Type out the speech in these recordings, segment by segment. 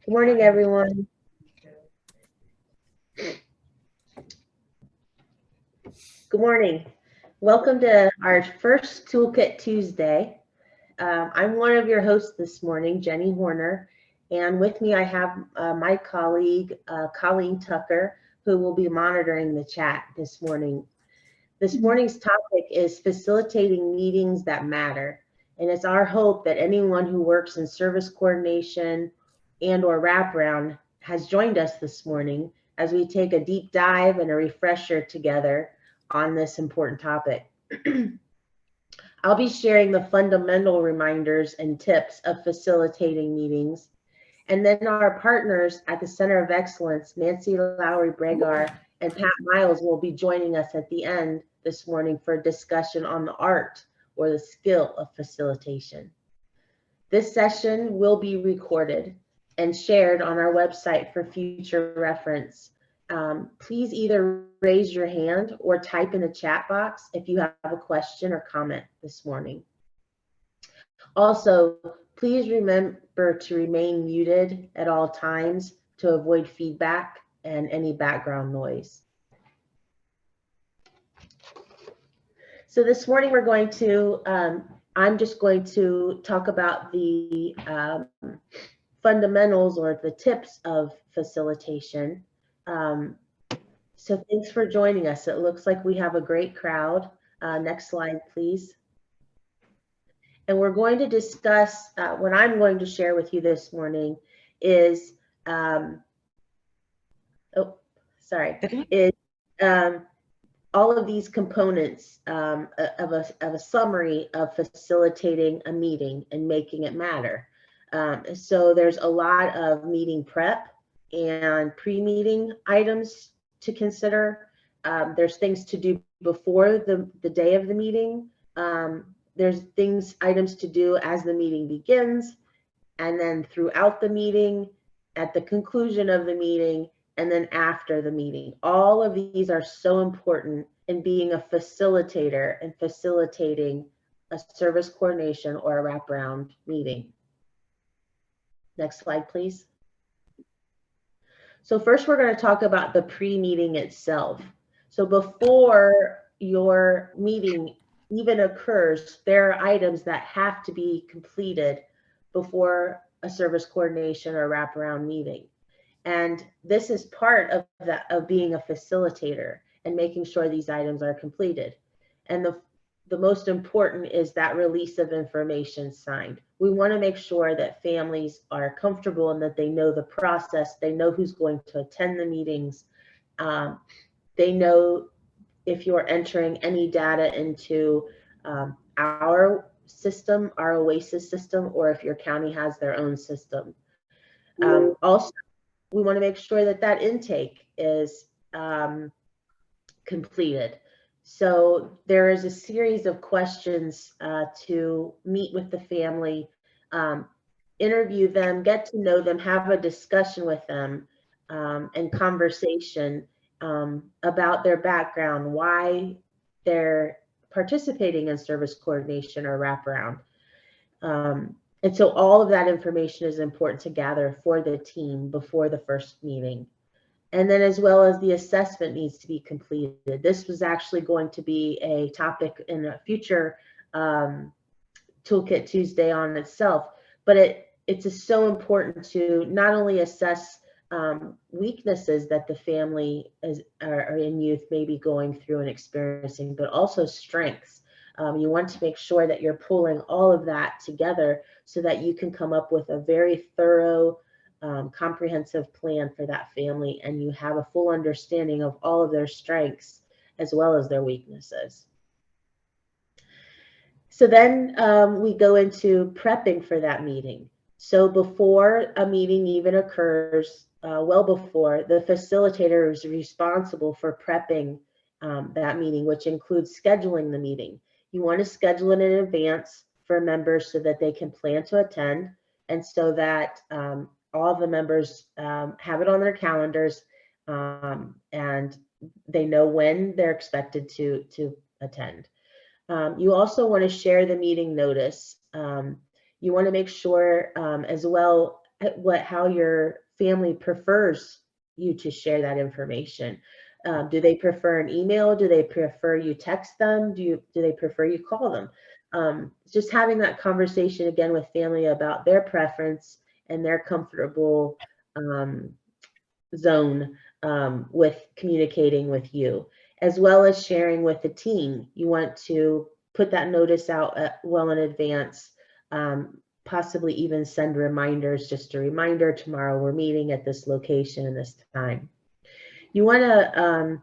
Good morning, everyone. Good morning. Welcome to our first Toolkit Tuesday. I'm one of your hosts this morning, Jenny Horner, and with me I have my colleague, Colleen Tucker, who will be monitoring the chat this morning. This morning's topic is facilitating meetings that matter, and it's our hope that anyone who works in service coordination and/or wraparound has joined us this morning as we take a deep dive and a refresher together on this important topic. I'll be sharing the fundamental reminders and tips of facilitating meetings. And then our partners at the Center of Excellence, Nancy Lowry-Bregar and Pat Miles, will be joining us at the end this morning for a discussion on the art or the skill of facilitation. This session will be recorded and shared on our website for future reference. Please either raise your hand or type in the chat box if you have a question or comment this morning. Also, please remember to remain muted at all times to avoid feedback and any background noise. So this morning we're going to, I'm just going to talk about the fundamentals or the tips of facilitation. So thanks for joining us. It looks like we have a great crowd. Next slide, please. And we're going to discuss, what I'm going to share with you this morning is, all of these components of a summary of facilitating a meeting and making it matter. So there's a lot of meeting prep and pre-meeting items to consider. There's things to do before the day of the meeting. There's items to do as the meeting begins, and then throughout the meeting, at the conclusion of the meeting, and then after the meeting. All of these are so important in being a facilitator and facilitating a service coordination or a wraparound meeting. Next slide, please. So first we're going to talk about the pre-meeting itself. So before your meeting even occurs, there are items that have to be completed before a service coordination or wraparound meeting. And this is part of being a facilitator and making sure these items are completed. And the most important is that release of information signed. We want to make sure that families are comfortable and that they know the process. They know who's going to attend the meetings. They know if you're entering any data into our system, our OASIS system, or if your county has their own system. Also, we want to make sure that that intake is completed. So there is a series of questions to meet with the family, interview them, get to know them, have a discussion with them, and conversation about their background, why they're participating in service coordination or wraparound. And so all of that information is important to gather for the team before the first meeting. And then as well as the assessment needs to be completed. This was actually going to be a topic in a future Toolkit Tuesday on itself, but it's just so important to not only assess weaknesses that the family or in youth may be going through and experiencing, but also strengths. You want to make sure that you're pulling all of that together so that you can come up with a very thorough, comprehensive plan for that family, and you have a full understanding of all of their strengths as well as their weaknesses. So then we go into prepping for that meeting. So before a meeting even occurs, well before, the facilitator is responsible for prepping that meeting, which includes scheduling the meeting. You want to schedule it in advance for members so that they can plan to attend, and so that all the members have it on their calendars and they know when they're expected to attend. You also want to share the meeting notice. You want to make sure as well how your family prefers you to share that information. Do they prefer an email? Do they prefer you text them? Do they prefer you call them? Just having that conversation again with family about their preference and their comfortable zone with communicating with you, as well as sharing with the team. You want to put that notice out well in advance, possibly even send reminders, just a reminder, tomorrow we're meeting at this location and this time. You want to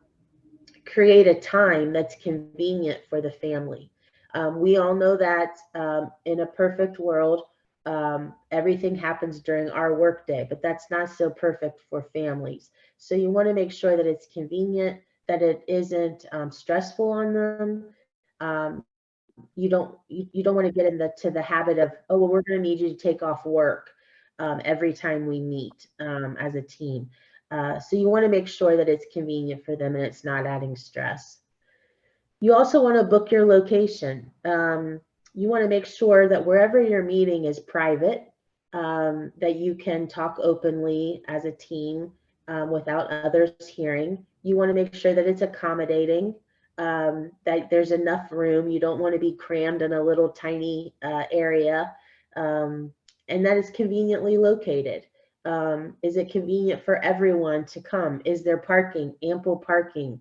create a time that's convenient for the family. We all know that in a perfect world, everything happens during our workday, but that's not so perfect for families. So you want to make sure that it's convenient, that it isn't stressful on them. You don't want to get into the habit of, oh, well, we're going to need you to take off work every time we meet as a team. So you want to make sure that it's convenient for them and it's not adding stress. You also want to book your location. You want to make sure that wherever you're meeting is private, that you can talk openly as a team without others hearing. You want to make sure that it's accommodating, that there's enough room. You don't want to be crammed in a little tiny area, and that it's conveniently located. Is it convenient for everyone to come? Is there parking, ample parking?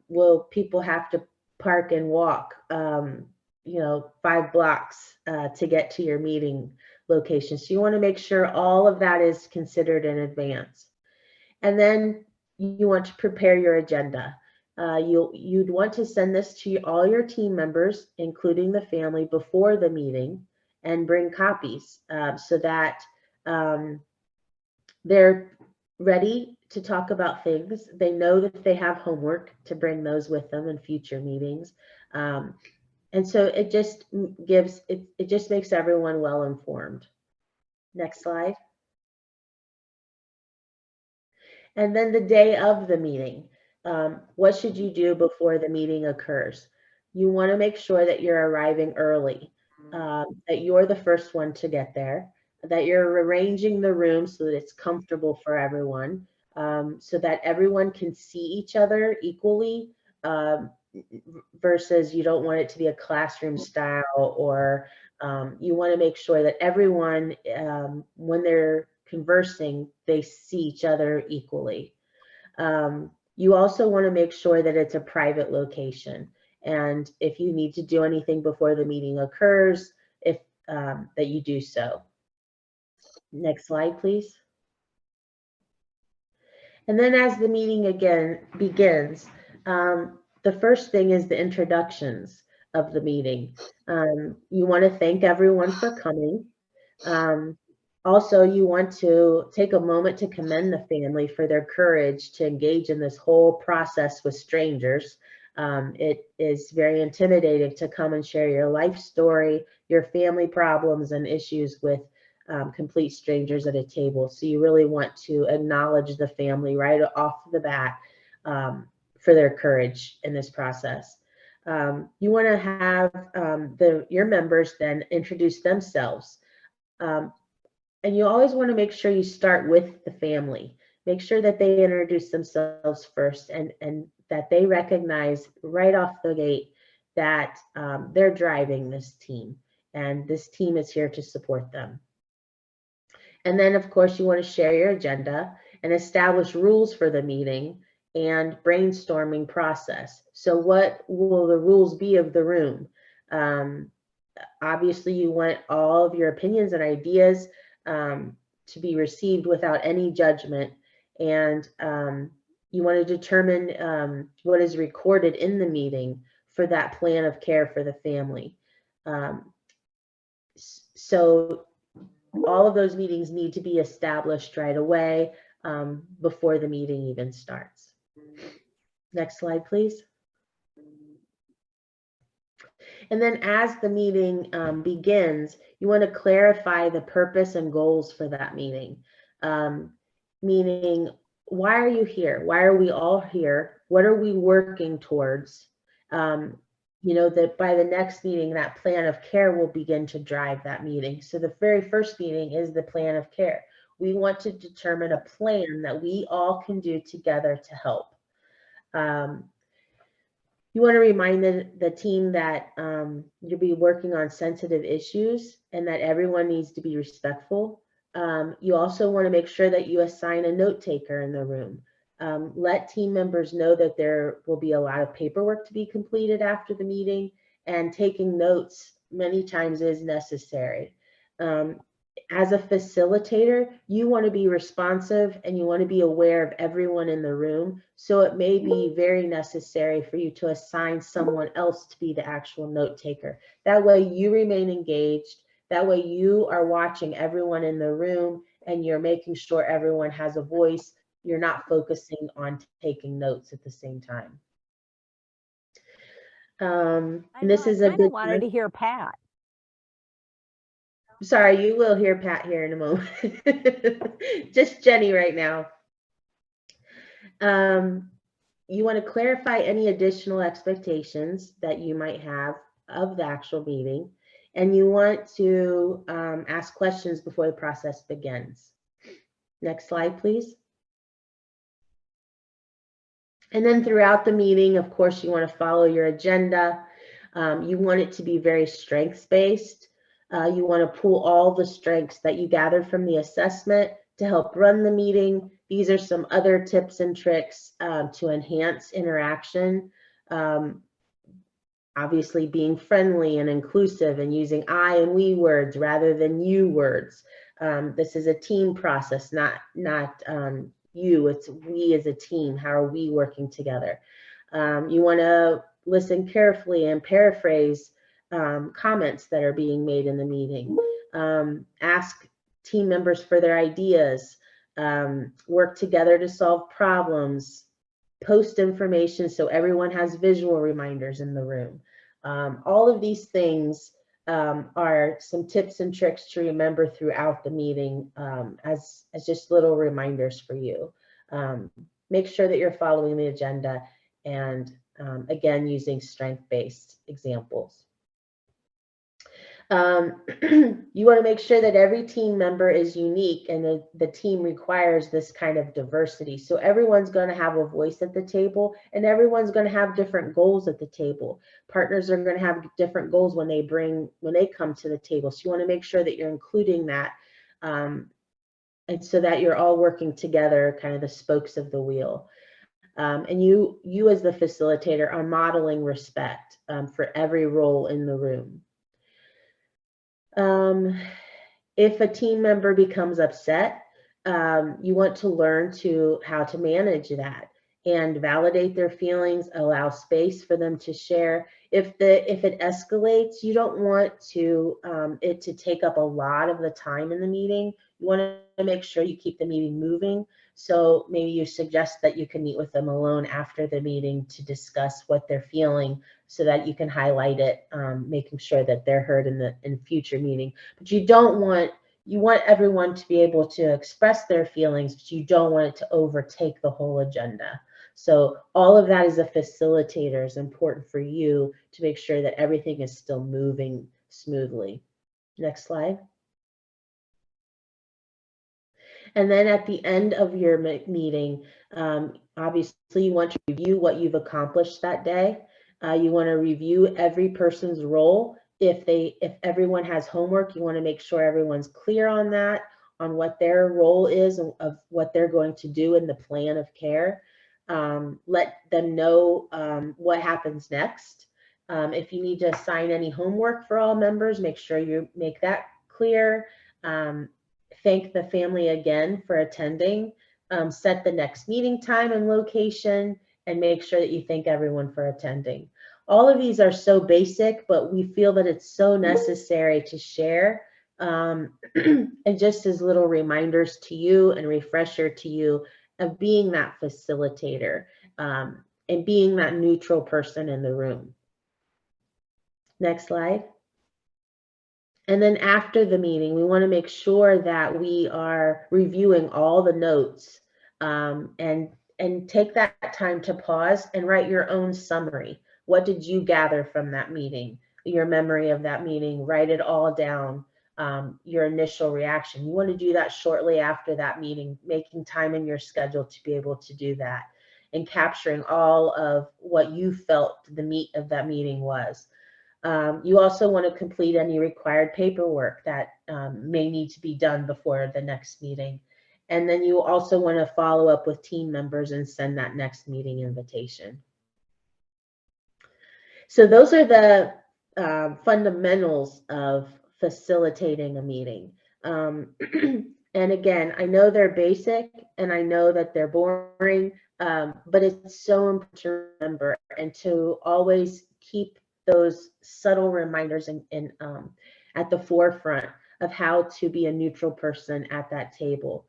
Will people have to park and walk, 5 blocks to get to your meeting location? So you want to make sure all of that is considered in advance. And then you want to prepare your agenda. You'd want to send this to all your team members, including the family, before the meeting, and bring copies so that they're ready to talk about things. They know that they have homework to bring those with them in future meetings. And so it just makes everyone well informed. Next slide. And then the day of the meeting, what should you do before the meeting occurs? You want to make sure that you're arriving early, that you're the first one to get there, that you're arranging the room so that it's comfortable for everyone, so that everyone can see each other equally, versus you don't want it to be a classroom style, or you want to make sure that everyone, when they're conversing, they see each other equally. You also want to make sure that it's a private location, and if you need to do anything before the meeting occurs, that you do so. Next slide, please. And then as the meeting again begins, the first thing is the introductions of the meeting. You want to thank everyone for coming. Also, you want to take a moment to commend the family for their courage to engage in this whole process with strangers. It is very intimidating to come and share your life story, your family problems and issues with complete strangers at a table. So you really want to acknowledge the family right off the bat for their courage in this process. You want to have your members then introduce themselves. And you always want to make sure you start with the family. Make sure that they introduce themselves first, and that they recognize right off the gate that they're driving this team, and this team is here to support them. And then, of course, you want to share your agenda and establish rules for the meeting and brainstorming process. So what will the rules be of the room? Obviously, you want all of your opinions and ideas to be received without any judgment. And you want to determine what is recorded in the meeting for that plan of care for the family. So all of those meetings need to be established right away before the meeting even starts. Next slide, please. And then as the meeting begins, you want to clarify the purpose and goals for that meeting. Meaning, why are you here? Why are we all here? What are we working towards? That by the next meeting, that plan of care will begin to drive that meeting. So the very first meeting is the plan of care. We want to determine a plan that we all can do together to help. You want to remind the team that you'll be working on sensitive issues and that everyone needs to be respectful. You also want to make sure that you assign a note taker in the room. Let team members know that there will be a lot of paperwork to be completed after the meeting, and taking notes many times is necessary. As a facilitator, you want to be responsive and you want to be aware of everyone in the room. So it may be very necessary for you to assign someone else to be the actual note taker. That way you remain engaged. That way you are watching everyone in the room and you're making sure everyone has a voice. You're not focusing on taking notes at the same time. And this is a good I wanted to hear Pat. Sorry, you will hear Pat here in a moment. Just Jenny right now. You want to clarify any additional expectations that you might have of the actual meeting, and you want to ask questions before the process begins. Next slide, please. And then throughout the meeting, of course, you want to follow your agenda. You want it to be very strengths-based. You want to pull all the strengths that you gathered from the assessment to help run the meeting. These are some other tips and tricks to enhance interaction. Obviously, being friendly and inclusive and using I and we words rather than you words. This is a team process, not you, it's we as a team. How are we working together? You want to listen carefully and paraphrase comments that are being made in the meeting. Ask team members for their ideas. Work together to solve problems. Post information so everyone has visual reminders in the room. All of these things are some tips and tricks to remember throughout the meeting as just little reminders for you. Make sure that you're following the agenda and again, using strength-based examples. You want to make sure that every team member is unique and the team requires this kind of diversity. So everyone's going to have a voice at the table and everyone's going to have different goals at the table. Partners are going to have different goals when they come to the table. So you want to make sure that you're including that and so that you're all working together, kind of the spokes of the wheel. And you as the facilitator are modeling respect for every role in the room. If a team member becomes upset, you want to learn how to manage that and validate their feelings, allow space for them to share. If it escalates, you don't want it to take up a lot of the time in the meeting. You want to make sure you keep the meeting moving. So maybe you suggest that you can meet with them alone after the meeting to discuss what they're feeling so that you can highlight it, making sure that they're heard in future meeting. But you want everyone to be able to express their feelings, but you don't want it to overtake the whole agenda. So all of that as a facilitator is important for you to make sure that everything is still moving smoothly. Next slide. And then at the end of your meeting, obviously you want to review what you've accomplished that day. You want to review every person's role. If everyone has homework, you want to make sure everyone's clear on that, on what their role is of what they're going to do in the plan of care. Let them know what happens next. If you need to assign any homework for all members, make sure you make that clear. Thank the family again for attending. Set the next meeting time and location, and make sure that you thank everyone for attending. All of these are so basic, but we feel that it's so necessary to share. And just as little reminders to you and refresher to you of being that facilitator and being that neutral person in the room. Next slide. And then after the meeting, we want to make sure that we are reviewing all the notes and take that time to pause and write your own summary. What did you gather from that meeting? Your memory of that meeting, write it all down. your initial reaction. You want to do that shortly after that meeting, making time in your schedule to be able to do that and capturing all of what you felt the meat of that meeting was. You also want to complete any required paperwork that may need to be done before the next meeting. And then you also want to follow up with team members and send that next meeting invitation. So those are the fundamentals of facilitating a meeting. And again, I know they're basic and I know that they're boring, but it's so important to remember and to always keep those subtle reminders at the forefront of how to be a neutral person at that table.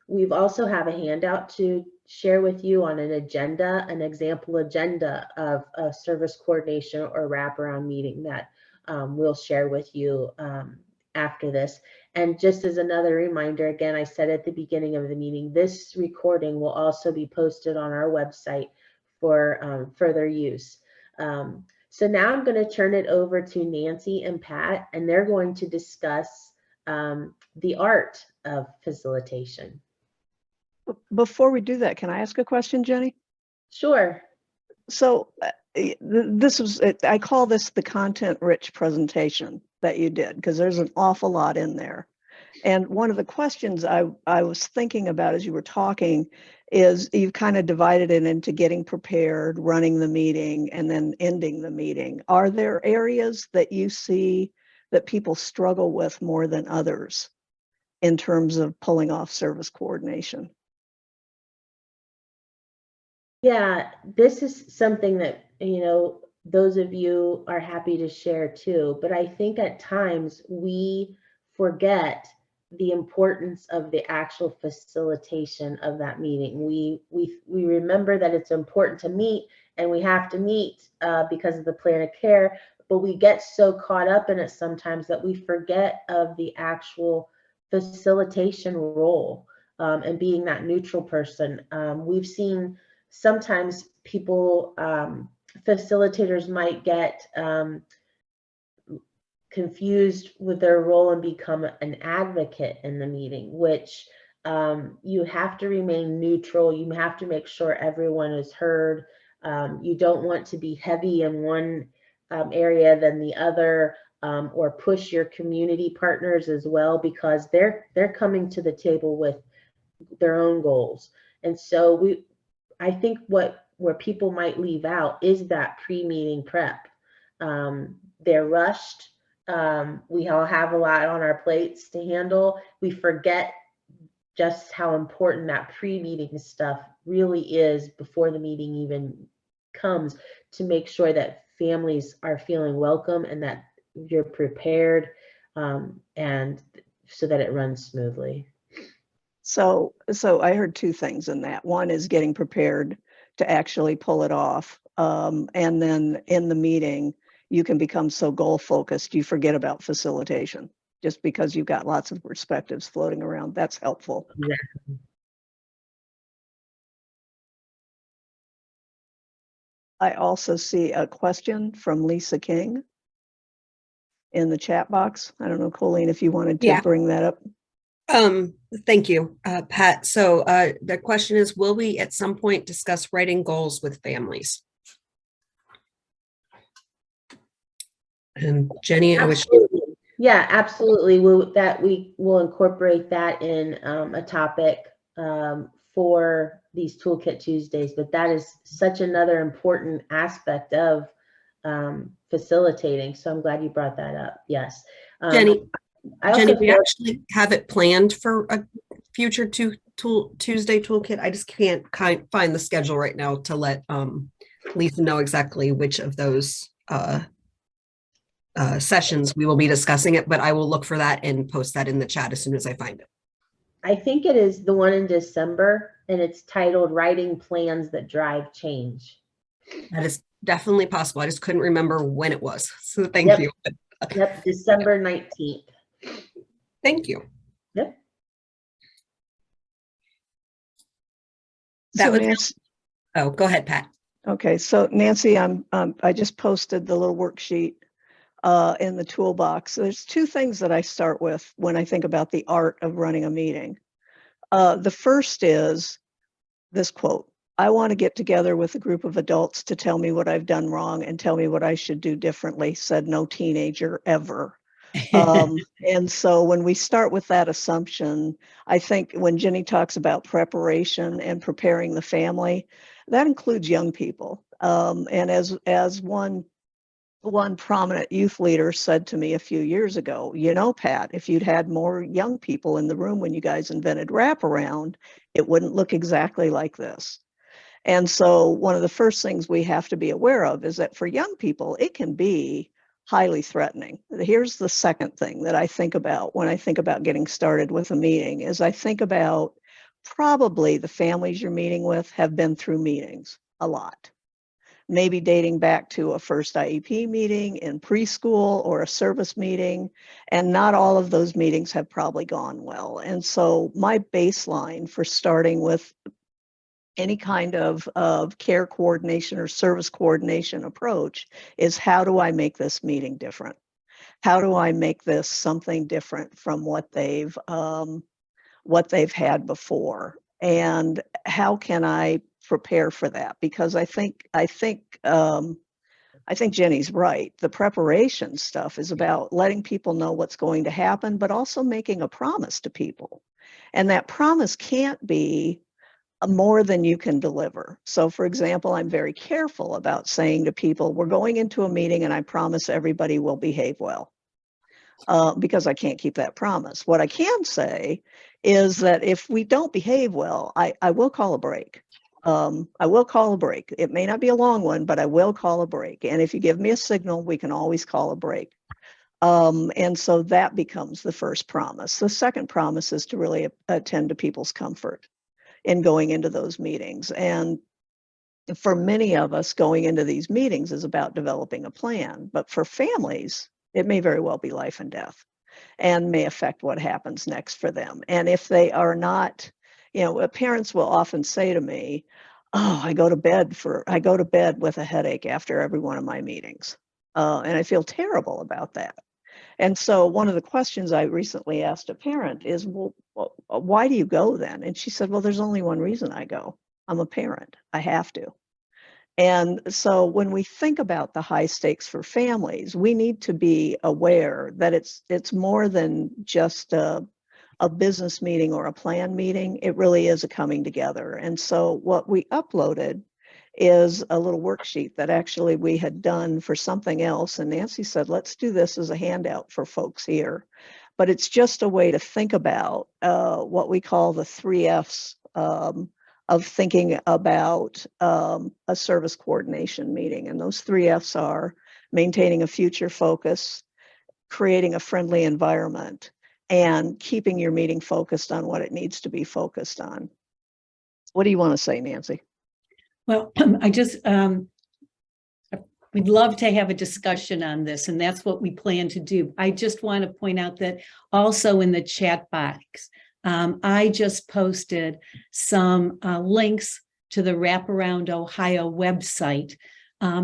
We've also have a handout to share with you on an agenda, an example agenda of a service coordination or wraparound meeting that we'll share with you after this. And just as another reminder, again, I said at the beginning of the meeting, this recording will also be posted on our website for further use. So now I'm going to turn it over to Nancy and Pat, and they're going to discuss the art of facilitation. Before we do that, can I ask a question, Jenny? Sure. So I call this the content-rich presentation that you did, because there's an awful lot in there. And one of the questions I was thinking about as you were talking is you've kind of divided it into getting prepared, running the meeting, and then ending the meeting. Are there areas that you see that people struggle with more than others in terms of pulling off service coordination? Yeah, this is something that, those of you are happy to share too, but I think at times we forget the importance of the actual facilitation of that meeting. We remember that it's important to meet and we have to meet because of the plan of care, but we get so caught up in it sometimes that we forget of the actual facilitation role and being that neutral person. We've seen sometimes people, facilitators might get confused with their role and become an advocate in the meeting, which you have to remain neutral. You have to make sure everyone is heard. You don't want to be heavy in one area than the other, or push your community partners as well, because they're coming to the table with their own goals. And so I think where people might leave out is that pre-meeting prep. They're rushed. We all have a lot on our plates to handle. We forget just how important that pre-meeting stuff really is before the meeting even comes, to make sure that families are feeling welcome and that you're prepared, and so that it runs smoothly. So I heard two things in that. One is getting prepared to actually pull it off. And then in the meeting, you can become so goal focused, you forget about facilitation just because you've got lots of perspectives floating around. That's helpful. Exactly. I also see a question from Lisa King in the chat box. I don't know, Colleen, if you wanted to bring that up. Thank you, Pat. So the question is, will we at some point discuss writing goals with families? And Jenny, Absolutely. Yeah, absolutely. We will incorporate that in a topic for these Toolkit Tuesdays, but that is such another important aspect of facilitating. So I'm glad you brought that up. Yes. Jenny, we actually have it planned for a future Tuesday Toolkit. I just can't find the schedule right now to let Lisa know exactly which of those sessions we will be discussing it, but I will look for that and post that in the chat as soon as I find it. I think it is the one in December, and it's titled Writing Plans That Drive Change. That is definitely possible. I just couldn't remember when it was. So thank you. Yep, December 19th. Thank you. Yep. That was oh, go ahead, Pat. Okay, so Nancy, I just posted the little worksheet in the toolbox. There's two things that I start with when I think about the art of running a meeting. The first is this quote: "I want to get together with a group of adults to tell me what I've done wrong and tell me what I should do differently," said no teenager ever. And so when we start with that assumption, I think when Jenny talks about preparation and preparing the family, that includes young people. And as one prominent youth leader said to me a few years ago, "You know, Pat, if you'd had more young people in the room when you guys invented wraparound, it wouldn't look exactly like this." And so one of the first things we have to be aware of is that for young people, it can be highly threatening. Here's the second thing that I think about when I think about getting started with a meeting is I think about probably the families you're meeting with have been through meetings a lot, maybe dating back to a first IEP meeting in preschool or a service meeting, and not all of those meetings have probably gone well. And so my baseline for starting with any kind of care coordination or service coordination approach is, how do I make this meeting different? How do I make this something different from what they've had before? And how can I prepare for that? Because I think Jenny's right. The preparation stuff is about letting people know what's going to happen, but also making a promise to people. And that promise can't be more than you can deliver. So for example, I'm very careful about saying to people, we're going into a meeting and I promise everybody will behave well, because I can't keep that promise. What I can say is that if we don't behave well, I will call a break. I will call a break. It may not be a long one, but I will call a break. And if you give me a signal, we can always call a break. And so that becomes the first promise. The second promise is to really attend to people's comfort in going into those meetings. And for many of us, going into these meetings is about developing a plan. But for families, it may very well be life and death and may affect what happens next for them. And if they are not, parents will often say to me, "Oh, I go to bed with a headache after every one of my meetings." And I feel terrible about that. And so one of the questions I recently asked a parent is, well, why do you go then? And she said, well, there's only one reason I go. I'm a parent. I have to. And so when we think about the high stakes for families, we need to be aware that it's more than just a business meeting or a plan meeting. It really is a coming together. And so what we uploaded is a little worksheet that actually we had done for something else. And Nancy said, let's do this as a handout for folks here. But it's just a way to think about what we call the 3 F's of thinking about a service coordination meeting. And those 3 F's are maintaining a future focus, creating a friendly environment, and keeping your meeting focused on what it needs to be focused on. What do you want to say, Nancy? Well, we'd love to have a discussion on this, and that's what we plan to do. I just want to point out that also in the chat box, I just posted some links to the Wraparound Ohio website,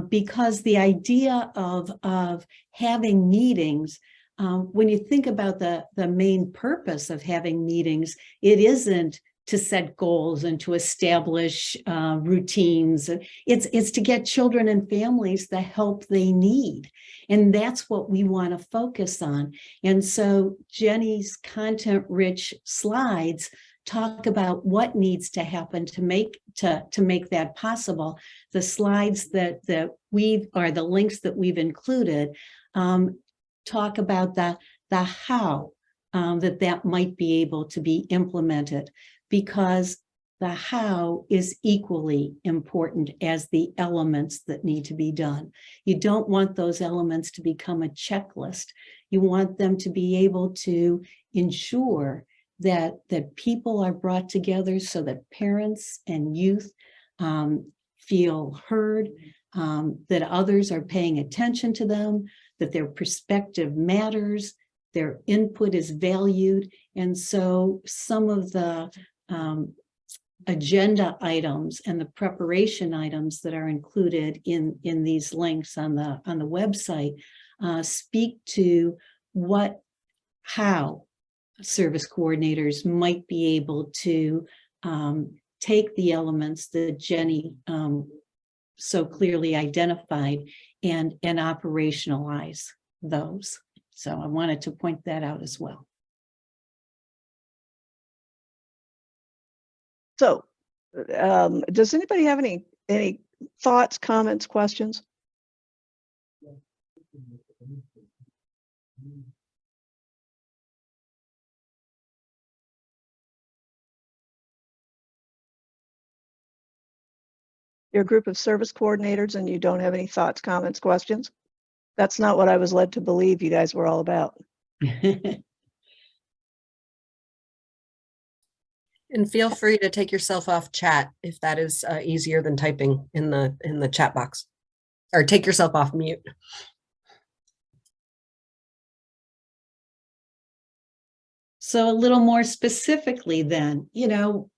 because the idea of having meetings, when you think about the main purpose of having meetings, it isn't to set goals and to establish routines. It's to get children and families the help they need. And that's what we want to focus on. And so Jenny's content-rich slides talk about what needs to happen to make that possible. The slides that the links that we've included talk about the how that might be able to be implemented, because the how is equally important as the elements that need to be done. You don't want those elements to become a checklist. You want them to be able to ensure that people are brought together so that parents and youth feel heard, that others are paying attention to them, that their perspective matters, their input is valued. And so some of the agenda items and the preparation items that are included in these links on the website speak to how service coordinators might be able to take the elements that Jenny so clearly identified and operationalize those. So I wanted to point that out as well. So does anybody have any thoughts, comments, questions? You're a group of service coordinators and you don't have any thoughts, comments, questions? That's not what I was led to believe you guys were all about. And feel free to take yourself off chat if that is easier than typing in the chat box, or take yourself off mute. So a little more specifically then,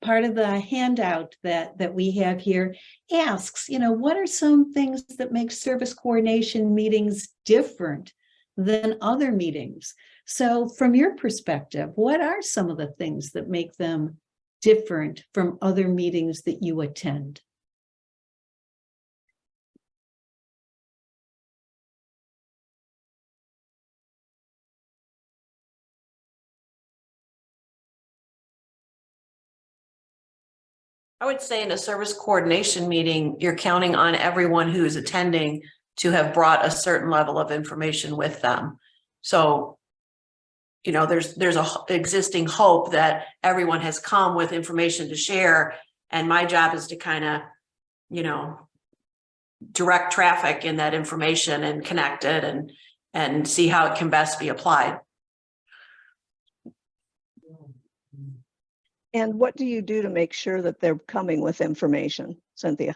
part of the handout that we have here asks, what are some things that make service coordination meetings different than other meetings? So from your perspective, what are some of the things that make them different from other meetings that you attend? I would say in a service coordination meeting, you're counting on everyone who is attending to have brought a certain level of information with them. So, there's a existing hope that everyone has come with information to share. And my job is to kind of, direct traffic in that information and connect it and see how it can best be applied. And what do you do to make sure that they're coming with information, Cynthia?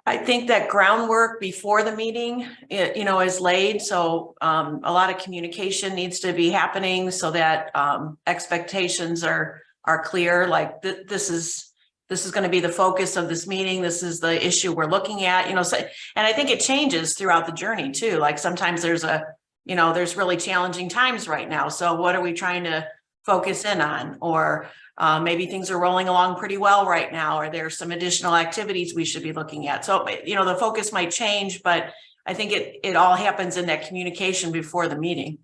I think that groundwork before the meeting, is laid. So a lot of communication needs to be happening so that expectations are clear. Like this is going to be the focus of this meeting. This is the issue we're looking at. So, and I think it changes throughout the journey too. Like sometimes there's there's really challenging times right now. So what are we trying to focus in on? Or maybe things are rolling along pretty well right now, or there's some additional activities we should be looking at. So, the focus might change, but I think it all happens in that communication before the meeting.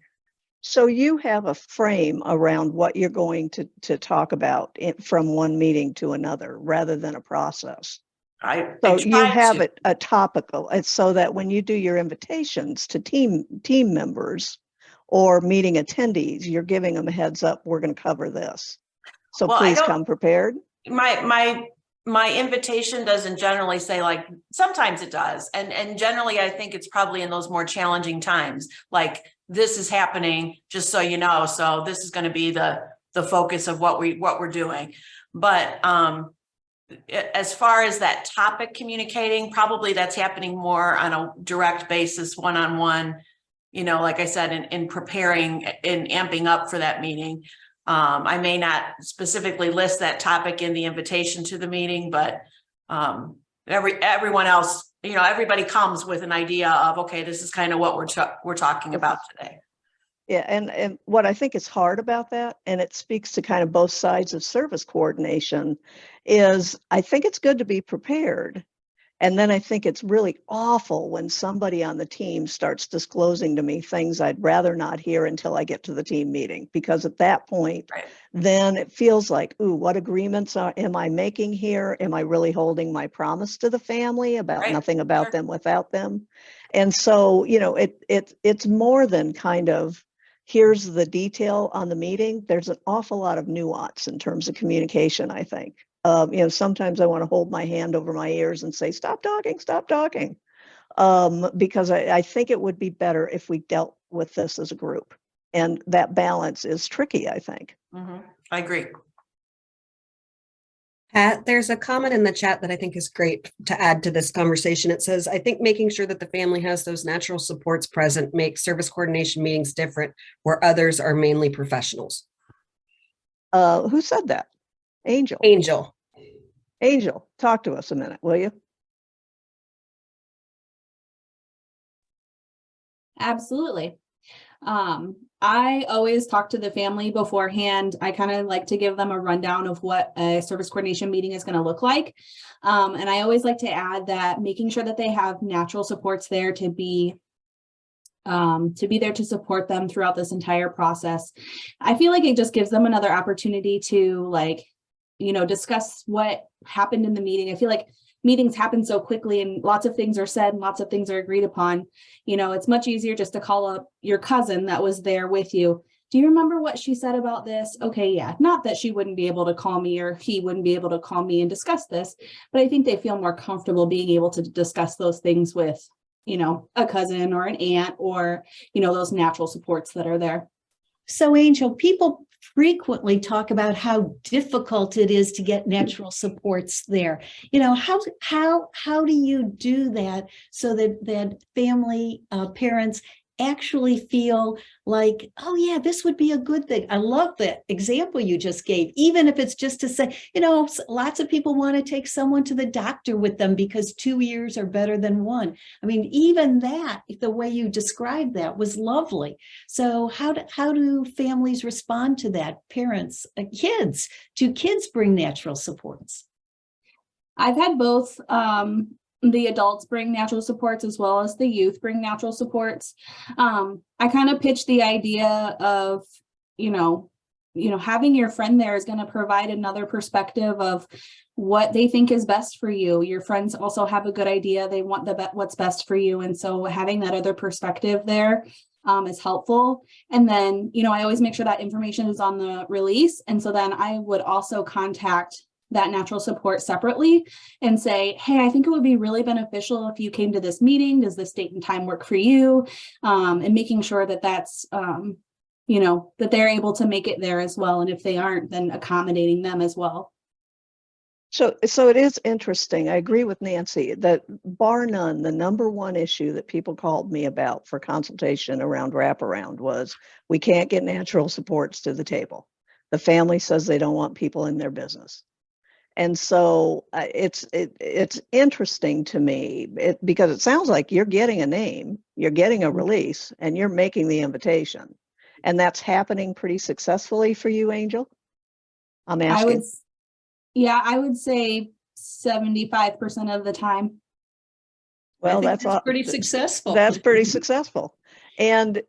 So you have a frame around what you're going to talk about from one meeting to another, rather than a process. So you have a topical, it's so that when you do your invitations to team members or meeting attendees, you're giving them a heads up, we're going to cover this. So please come prepared. My invitation doesn't generally say, like, sometimes it does. And generally I think it's probably in those more challenging times, like this is happening, just so you know. So this is going to be the focus of what we're doing. But as far as that topic communicating, probably that's happening more on a direct basis, one-on-one, like I said, in preparing and amping up for that meeting. I may not specifically list that topic in the invitation to the meeting, but everyone else, everybody comes with an idea of, okay, this is kind of what we're talking about today. Yeah, and what I think is hard about that, and it speaks to kind of both sides of service coordination, is I think it's good to be prepared. And then I think it's really awful when somebody on the team starts disclosing to me things I'd rather not hear until I get to the team meeting, because at that point, Right. Then it feels like, ooh, what agreements am I making here? Am I really holding my promise to the family about Right. nothing about Sure. them without them? And so, it's more than kind of, here's the detail on the meeting. There's an awful lot of nuance in terms of communication, I think. Sometimes I want to hold my hand over my ears and say, stop talking, because I think it would be better if we dealt with this as a group. And that balance is tricky, I think. Mm-hmm. I agree. Pat, there's a comment in the chat that I think is great to add to this conversation. It says, I think making sure that the family has those natural supports present makes service coordination meetings different, where others are mainly professionals. Who said that? Angel. Angel, talk to us a minute, will you? Absolutely. I always talk to the family beforehand. I kind of like to give them a rundown of what a service coordination meeting is going to look like. And I always like to add that making sure that they have natural supports there to be there to support them throughout this entire process. I feel like it just gives them another opportunity to, like, you know, discuss what happened in the meeting. I feel like meetings happen so quickly and lots of things are said and lots of things are agreed upon. You know, it's much easier just to call up your cousin that was there with you. Do you remember what she said about this? Okay, yeah. Not that she wouldn't be able to call me or he wouldn't be able to call me and discuss this, but I think they feel more comfortable being able to discuss those things with, you know, a cousin or an aunt or, you know, those natural supports that are there. So, Angel, people frequently talk about how difficult it is to get natural supports there. You know, how do you do that so that family parents actually feel like, oh yeah, this would be a good thing? I love the example you just gave, even if it's just to say, you know, lots of people want to take someone to the doctor with them because 2 years are better than one. I mean, even that, the way you described that was lovely. So how do families respond to that? Parents, kids, do kids bring natural supports? I've had both. The adults bring natural supports as well as the youth bring natural supports. I kind of pitched the idea of, you know, having your friend there is going to provide another perspective of what they think is best for you. Your friends also have a good idea. They want what's best for you. And so having that other perspective there is helpful. And then, you know, I always make sure that information is on the release. And so then I would also contact that natural support separately and say, hey, I think it would be really beneficial if you came to this meeting. Does this date and time work for you? And making sure that that's, you know, that they're able to make it there as well. And if they aren't, then accommodating them as well. So it is interesting. I agree with Nancy that bar none, the number one issue that people called me about for consultation around wraparound was we can't get natural supports to the table. The family says they don't want people in their business. And so it's interesting to me because it sounds like you're getting a name, you're getting a release, and you're making the invitation. And that's happening pretty successfully for you, Angel? I'm asking. I would say 75% of the time. Well, that's pretty successful. That's pretty successful. And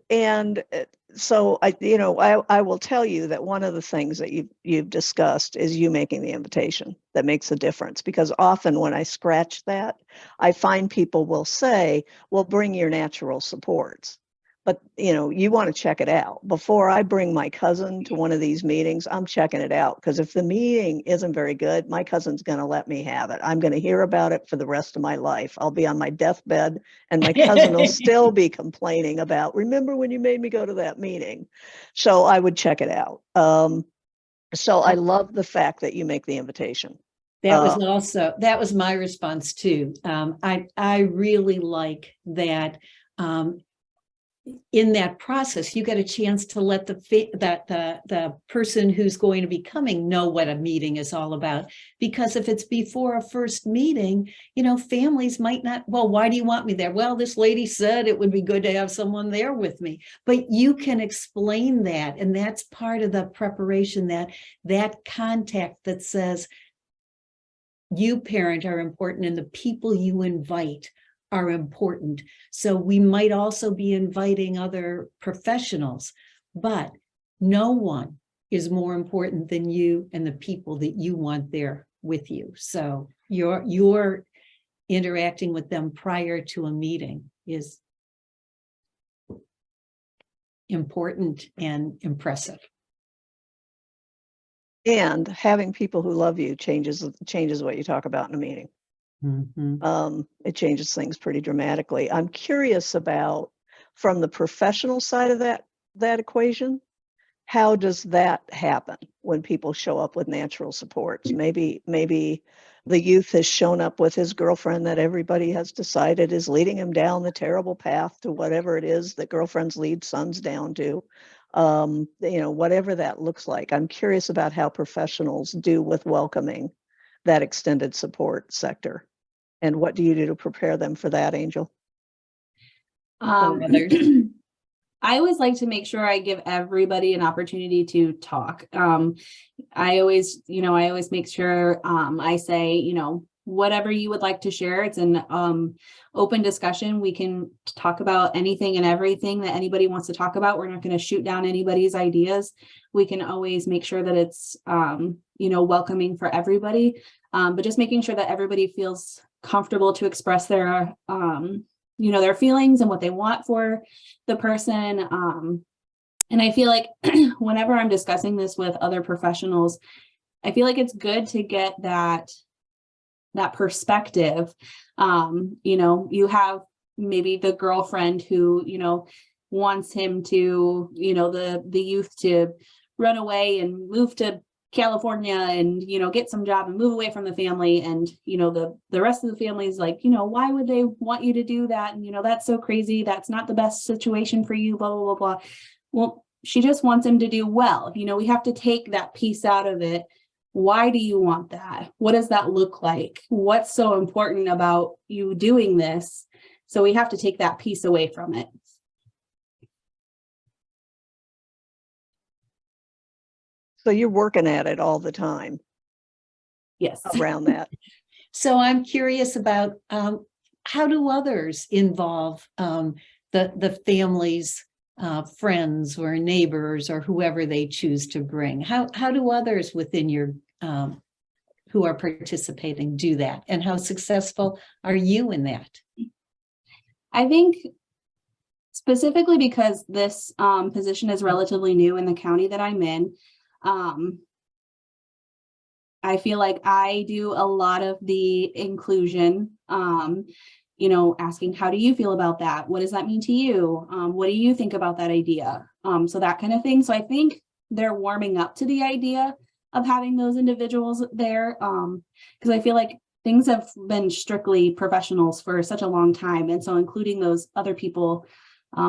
so I will tell you that one of the things that you've discussed is you making the invitation that makes a difference, because often when I scratch that, I find people will say, well, bring your natural supports. But, you know, you want to check it out. Before I bring my cousin to one of these meetings, I'm checking it out, because if the meeting isn't very good, my cousin's going to let me have it. I'm going to hear about it for the rest of my life. I'll be on my deathbed and my cousin will still be complaining about, remember when you made me go to that meeting? So I would check it out. So I love the fact that you make the invitation. That was my response too. I really like that. In that process, you get a chance to let the person who's going to be coming know what a meeting is all about. Because if it's before a first meeting, you know, families might not, well, why do you want me there? Well, this lady said it would be good to have someone there with me. But you can explain that, and that's part of the preparation, that contact that says you, parent, are important, and the people you invite are important. So we might also be inviting other professionals, but no one is more important than you and the people that you want there with you. So you're interacting with them prior to a meeting is important and impressive. And having people who love you changes what you talk about in a meeting. Mm-hmm. It changes things pretty dramatically. I'm curious about, from the professional side of that equation, how does that happen when people show up with natural supports? Maybe the youth has shown up with his girlfriend that everybody has decided is leading him down the terrible path to whatever it is that girlfriends lead sons down to. You know, whatever that looks like. I'm curious about how professionals do with welcoming that extended support sector. And what do you do to prepare them for that, Angel? others? I always like to make sure I give everybody an opportunity to talk. I always make sure I say, whatever you would like to share. It's an open discussion. We can talk about anything and everything that anybody wants to talk about. We're not going to shoot down anybody's ideas. We can always make sure that it's, welcoming for everybody, but just making sure that everybody feels comfortable to express their, their feelings and what they want for the person. And I feel like whenever I'm discussing this with other professionals, I feel like it's good to get that perspective. You have maybe the girlfriend who, wants him to, the youth to run away and move to California and, get some job and move away from the family. And, the rest of the family is like, why would they want you to do that? And, that's so crazy. That's not the best situation for you, blah, blah, blah, blah. Well, she just wants him to do well. We have to take that piece out of it. Why do you want that? What does that look like? What's so important about you doing this? So we have to take that piece away from it. So you're working at it all the time. Yes. Around that. So I'm curious about how do others involve the family's friends or neighbors or whoever they choose to bring? How do others within your who are participating do that? And how successful are you in that? I think specifically because this position is relatively new in the county that I'm in, I feel like I do a lot of the inclusion, asking, how do you feel about that? What does that mean to you? What do you think about that idea? So that kind of thing. So I think they're warming up to the idea of having those individuals there, because I feel like things have been strictly professionals for such a long time. And so including those other people,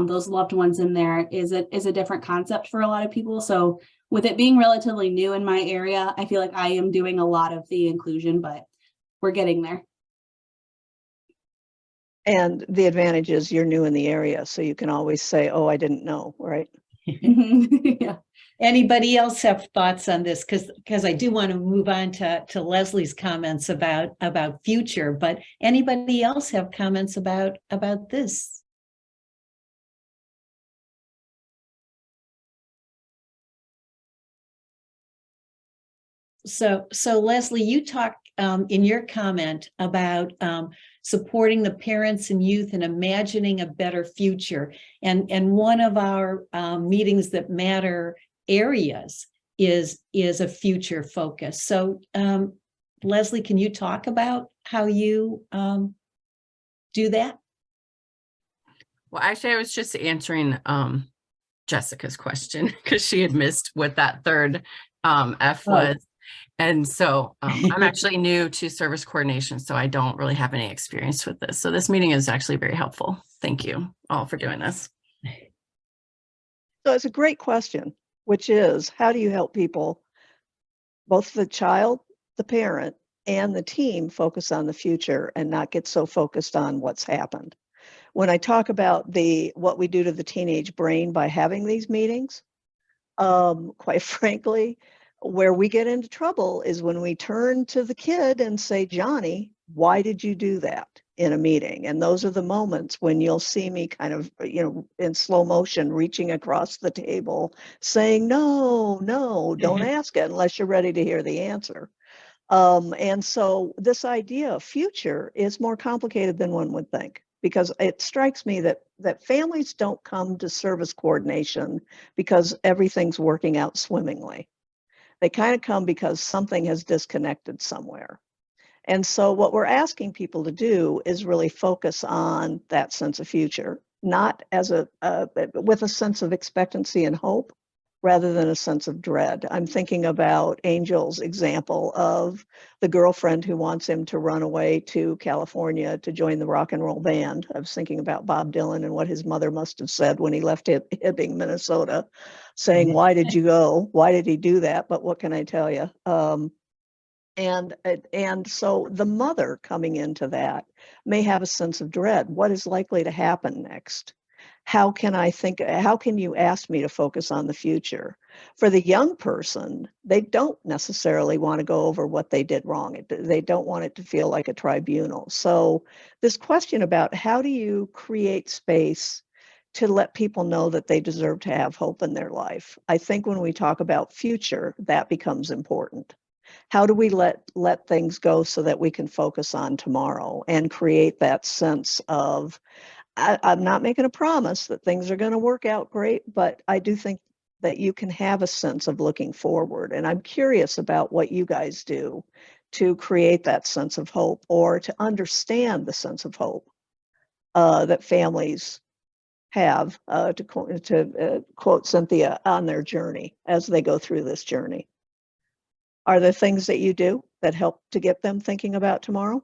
those loved ones in there is a different concept for a lot of people. So with it being relatively new in my area, I feel like I am doing a lot of the inclusion, but we're getting there. And the advantage is you're new in the area, so you can always say, oh, I didn't know, right? Yeah. Anybody else have thoughts on this? Because I do want to move on to Leslie's comments about future, but anybody else have comments about this? So Leslie, you talked in your comment about supporting the parents and youth and imagining a better future. And one of our meetings that matter areas is a future focus. So Leslie, can you talk about how you do that? Well, actually, I was just answering Jessica's question because she had missed what that third F was. And so I'm actually new to service coordination, so I don't really have any experience with this. So this meeting is actually very helpful. Thank you all for doing this. So it's a great question, which is, how do you help people, both the child, the parent, and the team, focus on the future and not get so focused on what's happened? When I talk about what we do to the teenage brain by having these meetings, quite frankly, where we get into trouble is when we turn to the kid and say, Johnny, why did you do that in a meeting? And those are the moments when you'll see me kind of, in slow motion, reaching across the table saying, no, don't ask it unless you're ready to hear the answer. And so this idea of future is more complicated than one would think, because it strikes me that families don't come to service coordination because everything's working out swimmingly. They kind of come because something has disconnected somewhere. And so what we're asking people to do is really focus on that sense of future, not as with a sense of expectancy and hope, rather than a sense of dread. I'm thinking about Angel's example of the girlfriend who wants him to run away to California to join the rock and roll band. I was thinking about Bob Dylan and what his mother must have said when he left Hibbing, Minnesota, saying, why did you go? Why did he do that? But what can I tell you? And so the mother coming into that may have a sense of dread. What is likely to happen next? how can you ask me to focus on the future? For the young person, they don't necessarily want to go over what they did wrong. They don't want it to feel like a tribunal. So this question about how do you create space to let people know that they deserve to have hope in their life? I think when we talk about future, that becomes important. How do we let things go so that we can focus on tomorrow and create that sense of, I'm not making a promise that things are going to work out great, but I do think that you can have a sense of looking forward. And I'm curious about what you guys do to create that sense of hope, or to understand the sense of hope that families have, to quote Cynthia, on their journey as they go through this journey. Are there things that you do that help to get them thinking about tomorrow?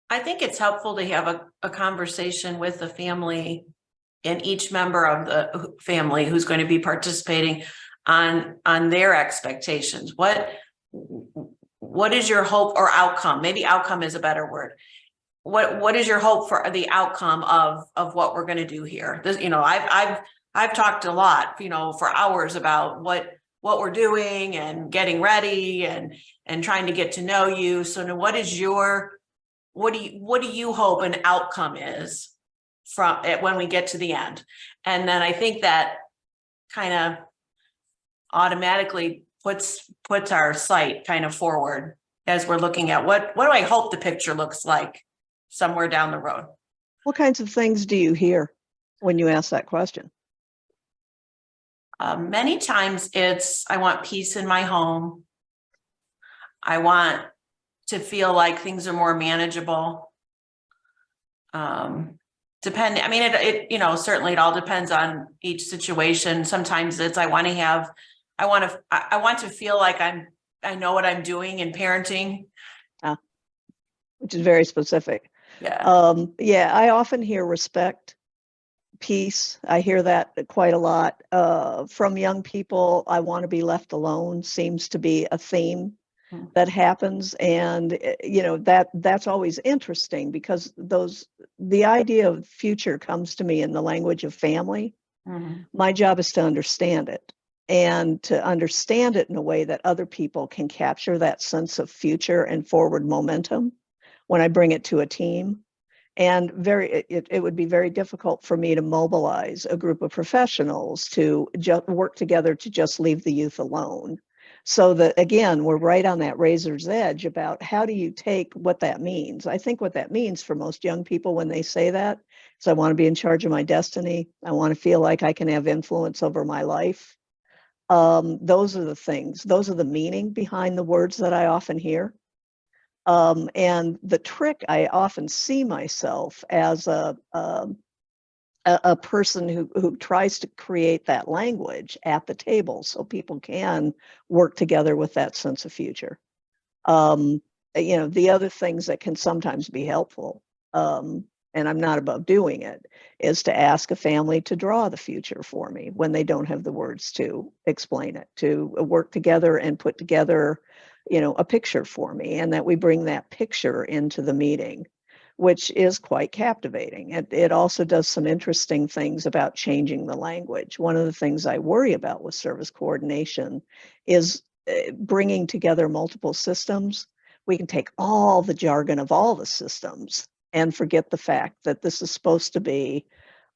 I think it's helpful to have a conversation with the family and each member of the family who's going to be participating on their expectations. What is your hope or outcome? Maybe outcome is a better word. What is your hope for the outcome of what we're going to do here? This, I've talked a lot, for hours about what we're doing and getting ready and trying to get to know you. So now what do you hope an outcome is from it when we get to the end? And then I think that kind of automatically puts our sight kind of forward as we're looking at what do I hope the picture looks like somewhere down the road. What kinds of things do you hear when you ask that question? Many times it's, I want peace in my home. I want to feel like things are more manageable. Certainly it all depends on each situation. Sometimes it's, I want to feel like I know what I'm doing in parenting. Which is very specific. Yeah. I often hear respect, peace. I hear that quite a lot from young people. I want to be left alone seems to be a theme that happens, and that's always interesting, because the idea of future comes to me in the language of family. My job is to understand it, and to understand it in a way that other people can capture that sense of future and forward momentum when I bring it to a team. And it would be very difficult for me to mobilize a group of professionals to work together to just leave the youth alone. So that, again, we're right on that razor's edge about how do you take what that means. I think what that means for most young people when they say that is, I want to be in charge of my destiny. I want to feel like I can have influence over my life. Those are the things. Those are the meaning behind the words that I often hear. And the trick, I often see myself as a person who tries to create that language at the table so people can work together with that sense of future. The other things that can sometimes be helpful, and I'm not above doing it, is to ask a family to draw the future for me when they don't have the words to explain it, to work together and put together a picture for me, and that we bring that picture into the meeting, which is quite captivating. It also does some interesting things about changing the language. One of the things I worry about with service coordination is bringing together multiple systems. We can take all the jargon of all the systems and forget the fact that this is supposed to be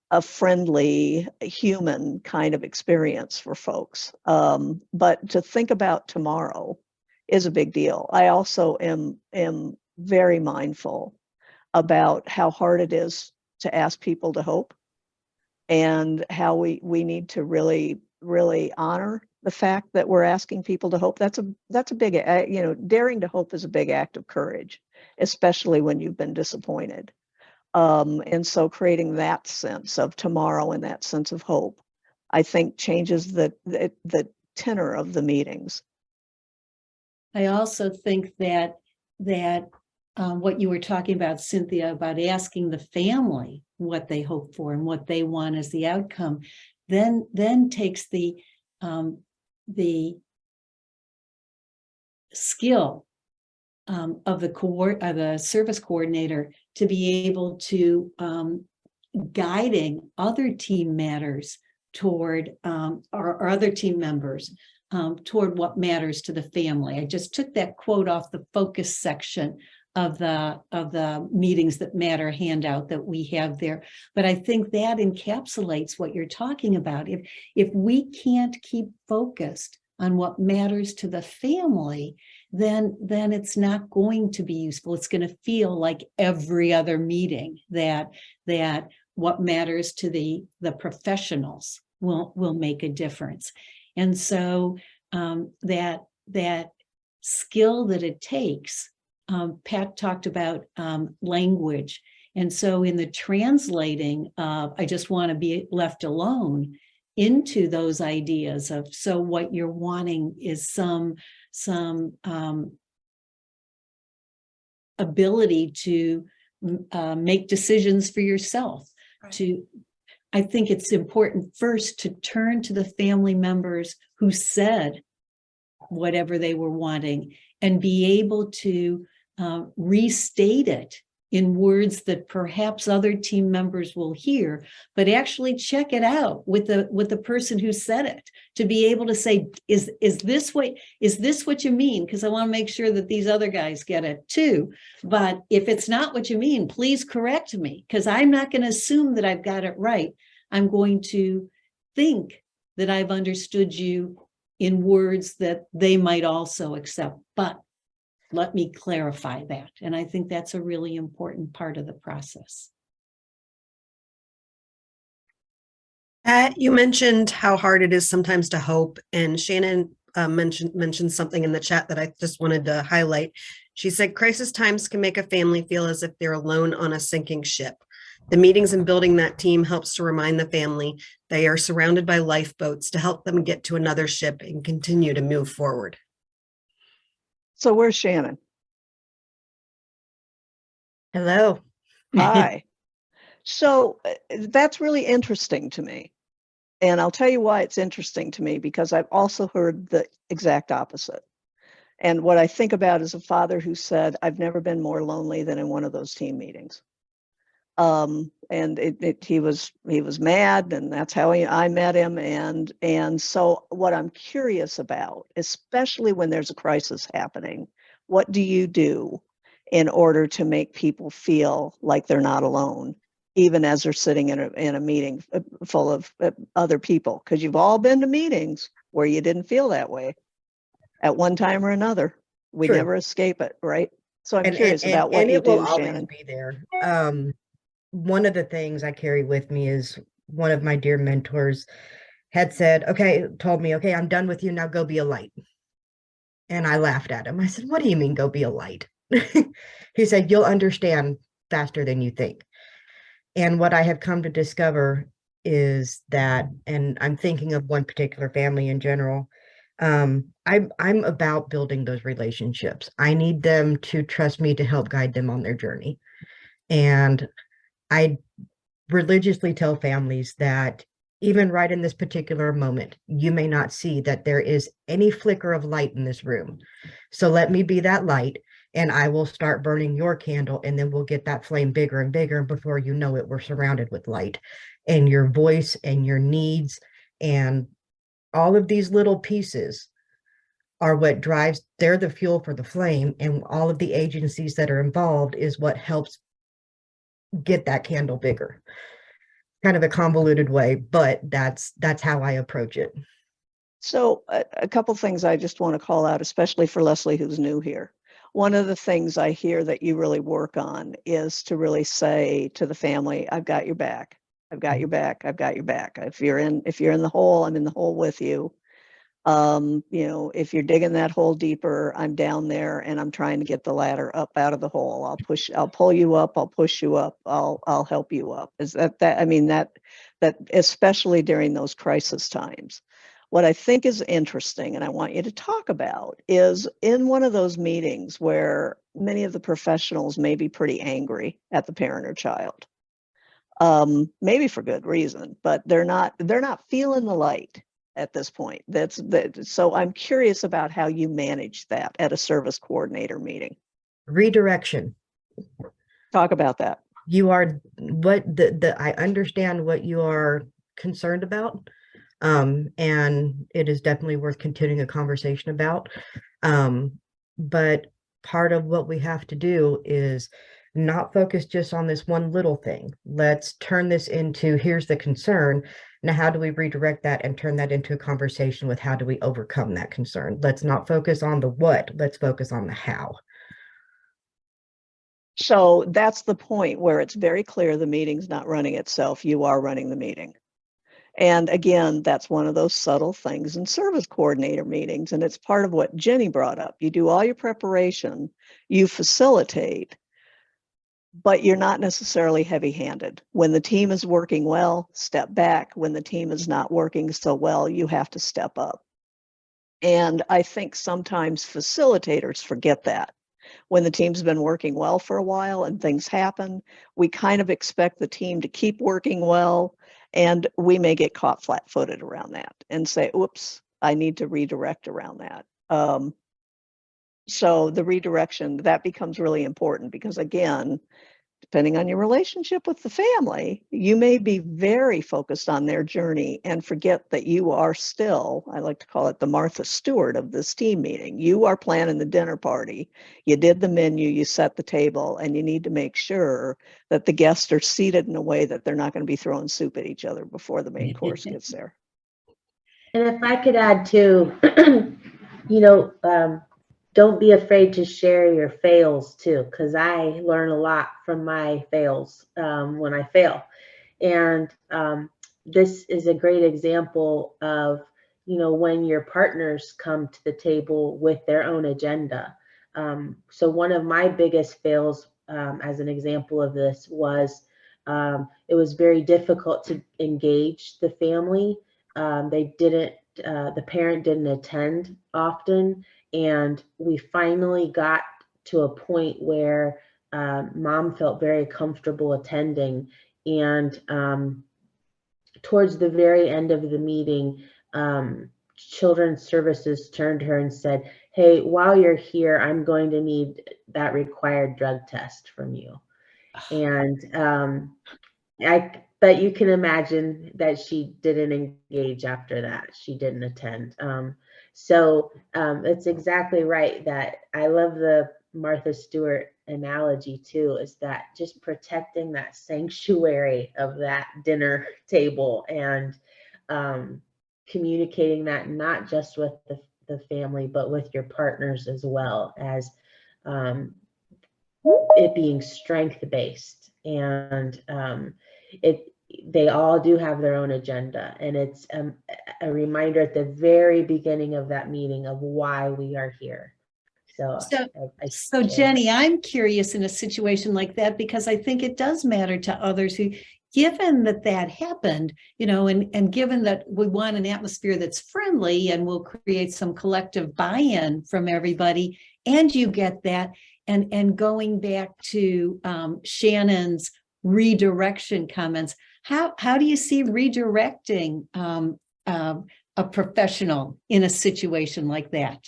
a friendly, human kind of experience for folks. But to think about tomorrow is a big deal. I also am very mindful about how hard it is to ask people to hope, and how we need to really, really honor the fact that we're asking people to hope. That's a big, daring to hope is a big act of courage, especially when you've been disappointed. And so creating that sense of tomorrow and that sense of hope, I think, changes the tenor of the meetings. I also think that what you were talking about, Cynthia, about asking the family what they hope for and what they want as the outcome, then takes the skill the service coordinator to be able to guiding other team matters toward or other team members toward what matters to the family. I just took that quote off the focus section of the meetings that matter handout that we have there. But I think that encapsulates what you're talking about. If we can't keep focused on what matters to the family, then it's not going to be useful. It's going to feel like every other meeting that what matters to the professionals will make a difference. And so that skill that it takes, Pat talked about language. And so in the translating of, I just want to be left alone, into those ideas of, so what you're wanting is some ability to make decisions for yourself. Right. I think it's important first to turn to the family members who said whatever they were wanting and be able to restate it in words that perhaps other team members will hear, but actually check it out with the person who said it, to be able to say, is this what you mean? Because I want to make sure that these other guys get it too. But if it's not what you mean, please correct me, because I'm not going to assume that I've got it right. I'm going to think that I've understood you in words that they might also accept, but let me clarify that. And I think that's a really important part of the process. You mentioned how hard it is sometimes to hope, and Shannon mentioned something in the chat that I just wanted to highlight. She said, crisis times can make a family feel as if they're alone on a sinking ship. The meetings and building that team helps to remind the family they are surrounded by lifeboats to help them get to another ship and continue to move forward. So where's Shannon? Hello. Hi. So that's really interesting to me. And I'll tell you why it's interesting to me, because I've also heard the exact opposite. And what I think about is a father who said, I've never been more lonely than in one of those team meetings. And he was mad, and that's how I met him. And so what I'm curious about, especially when there's a crisis happening, what do you do in order to make people feel like they're not alone, even as they're sitting in a meeting full of other people? Because you've all been to meetings where you didn't feel that way at one time or another. We True. never escape it, right? So I'm curious about what you do, Shannon. Be there. One of the things I carry with me is one of my dear mentors had said, told me, okay, I'm done with you. Now go be a light. And I laughed at him. I said, what do you mean go be a light? He said, you'll understand faster than you think. And what I have come to discover is that, and I'm thinking of one particular family in general, I'm about building those relationships. I need them to trust me to help guide them on their journey. And I religiously tell families that even right in this particular moment, you may not see that there is any flicker of light in this room. So let me be that light, and I will start burning your candle, and then we'll get that flame bigger and bigger. And before you know it, we're surrounded with light. And your voice and your needs and all of these little pieces are what drives, they're the fuel for the flame. And all of the agencies that are involved is what helps get that candle bigger. Kind of a convoluted way, but that's how I approach it. So a couple things I just want to call out, especially for Leslie, who's new here. One of the things I hear that you really work on is to really say to the family, I've got your back. I've got your back. I've got your back. If you're in the hole, I'm in the hole with you. If you're digging that hole deeper, I'm down there and I'm trying to get the ladder up out of the hole. I'll pull you up. I'll push you up. I'll help you up. Is that, I mean, that especially during those crisis times. What I think is interesting, and I want you to talk about, is in one of those meetings where many of the professionals may be pretty angry at the parent or child, maybe for good reason, but they're not feeling the light at this point. So I'm curious about how you manage that at a service coordinator meeting. Redirection. Talk about that. You are what I understand what you are concerned about. And it is definitely worth continuing a conversation about. But part of what we have to do is not focus just on this one little thing. Let's turn this into, here's the concern. Now, how do we redirect that and turn that into a conversation with how do we overcome that concern? Let's not focus on the what, let's focus on the how. So that's the point where it's very clear the meeting's not running itself. You are running the meeting. And again, that's one of those subtle things in service coordinator meetings. And it's part of what Jenny brought up. You do all your preparation, you facilitate, but you're not necessarily heavy-handed. When the team is working well, step back. When the team is not working so well, you have to step up. And I think sometimes facilitators forget that. When the team's been working well for a while and things happen, we kind of expect the team to keep working well, and we may get caught flat-footed around that and say, oops, I need to redirect around that. So the redirection, that becomes really important because, again, depending on your relationship with the family, you may be very focused on their journey and forget that you are still, I like to call it the Martha Stewart of this team meeting. You are planning the dinner party. You did the menu, you set the table, and you need to make sure that the guests are seated in a way that they're not going to be throwing soup at each other before the main course gets there. And if I could add too, don't be afraid to share your fails too, because I learn a lot from my fails when I fail. And this is a great example of, when your partners come to the table with their own agenda. So one of my biggest fails, as an example of this, was it was very difficult to engage the family. The parent didn't attend often. And we finally got to a point where mom felt very comfortable attending. And towards the very end of the meeting, Children's Services turned to her and said, hey, while you're here, I'm going to need that required drug test from you. And but you can imagine that she didn't engage after that. She didn't attend. So it's exactly right that I love the Martha Stewart analogy too, is that just protecting that sanctuary of that dinner table and communicating that not just with the family, but with your partners as well, as it being strength-based. And they all do have their own agenda, and it's a reminder at the very beginning of that meeting of why we are here. So Jenny, I'm curious in a situation like that, because I think it does matter to others who, given that happened, and given that we want an atmosphere that's friendly and will create some collective buy-in from everybody, and you get that, and going back to Shannon's redirection comments, how do you see redirecting a professional in a situation like that?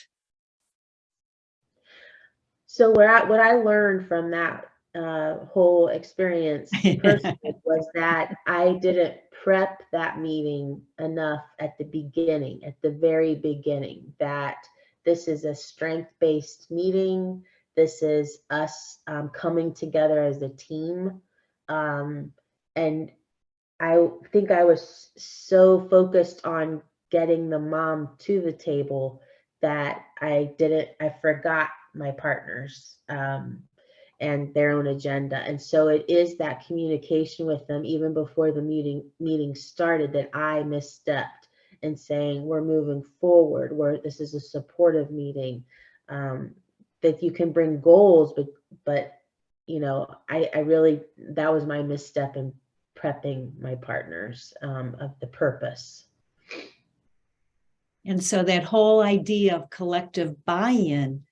So what I learned from that whole experience personally was that I didn't prep that meeting enough at the very beginning, that this is a strength-based meeting. This is us coming together as a team. And I think I was so focused on getting the mom to the table that I forgot my partners and their own agenda. And so it is that communication with them even before the meeting started that I misstepped in saying, we're moving forward, this is a supportive meeting, that you can bring goals, but I really, that was my misstep in prepping my partners of the purpose. And so that whole idea of collective buy-in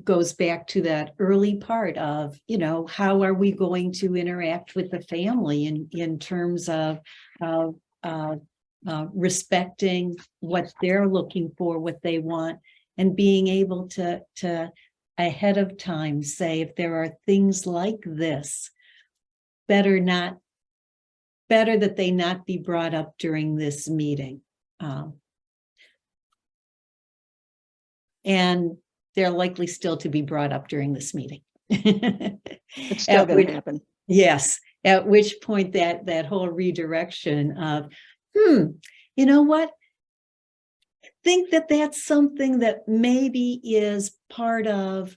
goes back to that early part of, how are we going to interact with the family in terms of respecting what they're looking for, what they want, and being able to ahead of time say, if there are things like this, better that they not be brought up during this meeting. And they're likely still to be brought up during this meeting. It's still going to happen. Yes, at which point that whole redirection of, you know what? I think that's something that maybe is part of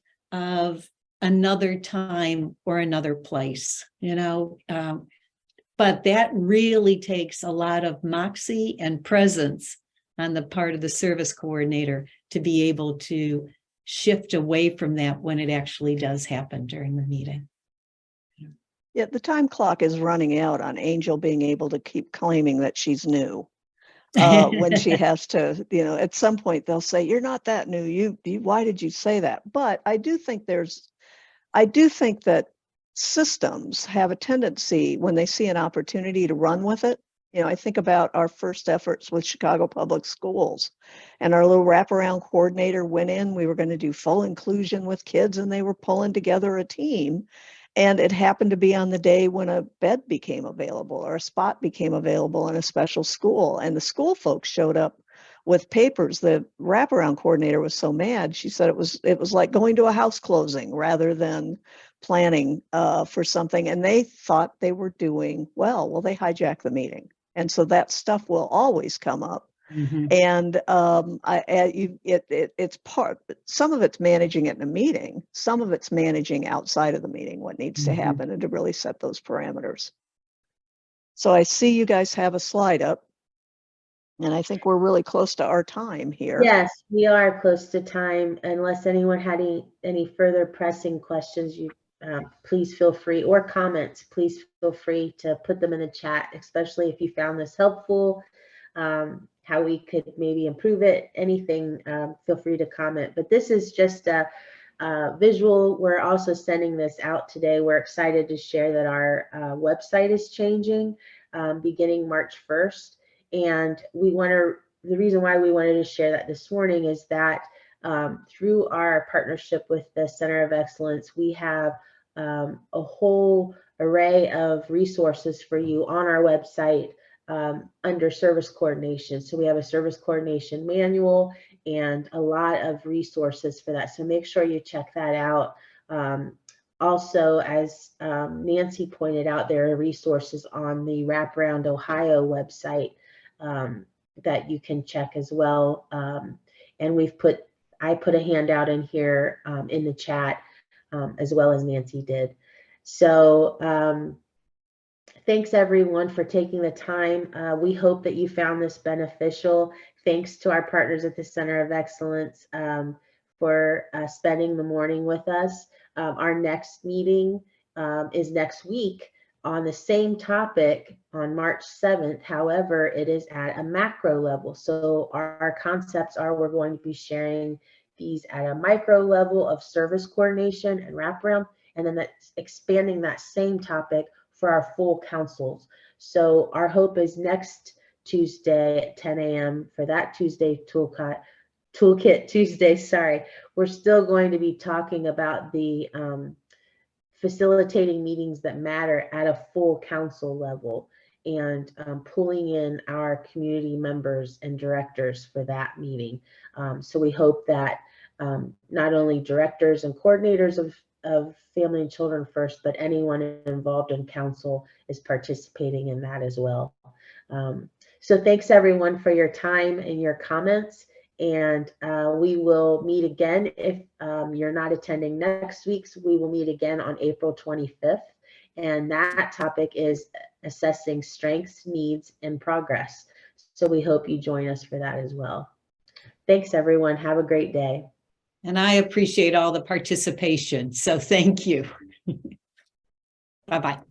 another time or another place, but that really takes a lot of moxie and presence on the part of the service coordinator to be able to shift away from that when it actually does happen during the meeting. Yeah, the time clock is running out on Angel being able to keep claiming that she's new. When she has to, at some point they'll say, you're not that new. You why did you say that? But I do think that systems have a tendency, when they see an opportunity, to run with it. I think about our first efforts with Chicago Public Schools, and our little wraparound coordinator went in. We were going to do full inclusion with kids, and they were pulling together a team. And it happened to be on the day when a bed became available or a spot became available in a special school. And the school folks showed up with papers. The wraparound coordinator was so mad. She said it was like going to a house closing rather than planning for something. And they thought they were doing well. Well, they hijacked the meeting. And so that stuff will always come up. Mm-hmm. And it's part, some of it's managing it in a meeting, some of it's managing outside of the meeting, what needs to happen, and to really set those parameters. So I see you guys have a slide up, and I think we're really close to our time here. Yes, we are close to time. Unless anyone had any further pressing questions, you please feel free, or comments, please feel free to put them in the chat, especially if you found this helpful. How we could maybe improve it, anything, feel free to comment. But this is just a visual. We're also sending this out today. We're excited to share that our website is changing beginning March 1st. And the reason why we wanted to share that this morning is that through our partnership with the Center of Excellence, we have a whole array of resources for you on our website under service coordination. So we have a service coordination manual and a lot of resources for that. So make sure you check that out. Also, as Nancy pointed out, there are resources on the Wraparound Ohio website that you can check as well. And I put a handout in here in the chat as well as Nancy did. So thanks everyone for taking the time. We hope that you found this beneficial. Thanks to our partners at the Center of Excellence for spending the morning with us. Our next meeting is next week on the same topic on March 7th. However, it is at a macro level. So our concepts are, we're going to be sharing these at a micro level of service coordination and wraparound, and then that's expanding that same topic for our full councils. So our hope is next Tuesday at 10 a.m. for that Tuesday Toolkit Tuesday, sorry. We're still going to be talking about the facilitating meetings that matter at a full council level, and pulling in our community members and directors for that meeting. So we hope that not only directors and coordinators of Family and Children First, but anyone involved in council is participating in that as well. So thanks everyone for your time and your comments, and we will meet again. If you're not attending next week's, we will meet again on April 25th, and that topic is assessing strengths, needs, and progress. So we hope you join us for that as well. Thanks everyone, have a great day. And I appreciate all the participation, so thank you. Bye-bye.